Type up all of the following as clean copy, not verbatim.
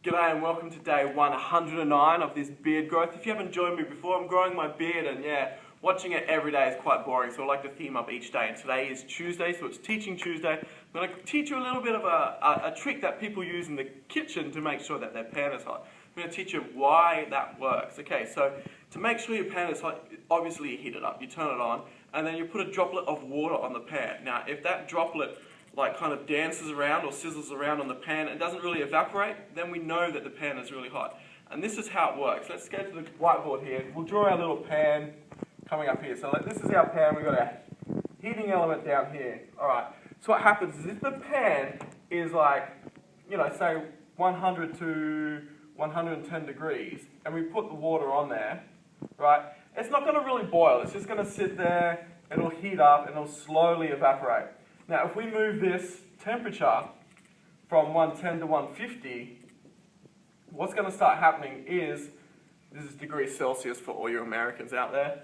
G'day and welcome to day 109 of this beard growth. If you haven't joined me before, I'm growing my beard and watching it every day is quite boring, so I like to theme up each day. And today is Tuesday, so it's Teaching Tuesday. I'm going to teach you a little bit of a trick that people use in the kitchen to make sure that their pan is hot. I'm going to teach you why that works. Okay, so to make sure your pan is hot, obviously you heat it up, you turn it on, and then you put a droplet of water on the pan. Now, if that droplet kind of dances around or sizzles around on the pan and doesn't really evaporate, then we know that the pan is really hot. And this is how it works. Let's go to the whiteboard here. We'll draw our little pan coming up here. So this is our pan. We've got a heating element down here. Alright, so what happens is if the pan is say 100 to 110 degrees, and we put the water on there, right, it's not going to really boil. It's just going to sit there, it'll heat up, and it'll slowly evaporate. Now, if we move this temperature from 110 to 150, what's going to start happening is, this is degrees Celsius for all you Americans out there,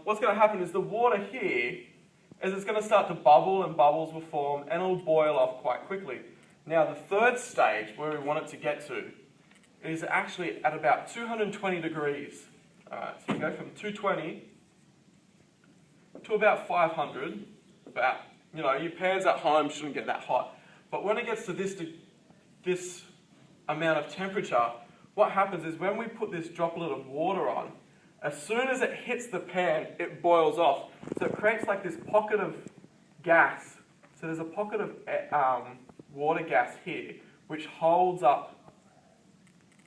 what's going to happen is the water here is it's going to start to bubble and bubbles will form and it'll boil off quite quickly. Now, the third stage where we want it to get to is actually at about 220 degrees. Alright, so you go from 220 to about 500, your pans at home shouldn't get that hot. But when it gets to this amount of temperature, what happens is when we put this droplet of water on, as soon as it hits the pan, it boils off. So it creates like this pocket of gas. So there's a pocket of water gas here, which holds up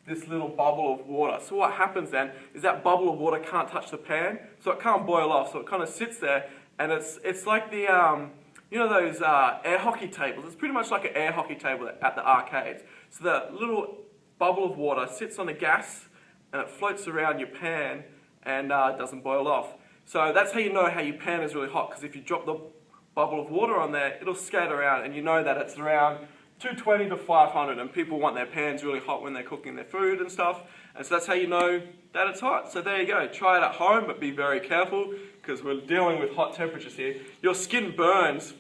this little bubble of water. So what happens then is that bubble of water can't touch the pan, so it can't boil off. So it kind of sits there, and it's like the those air hockey tables. It's pretty much like an air hockey table at the arcades. So the little bubble of water sits on the gas and it floats around your pan and it doesn't boil off. So that's how you know how your pan is really hot, because if you drop the bubble of water on there, it'll skate around and you know that it's around 220 to 500, and people want their pans really hot when they're cooking their food and stuff. And so that's how you know that it's hot. So there you go. Try it at home, but be very careful because we're dealing with hot temperatures here. Your skin burns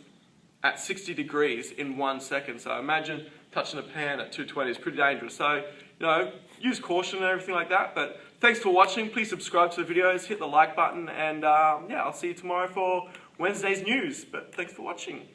at 60 degrees in 1 second. So imagine touching a pan at 220 is pretty dangerous. So, use caution and everything like that. But thanks for watching. Please subscribe to the videos, hit the like button, and I'll see you tomorrow for Wednesday's news. But thanks for watching.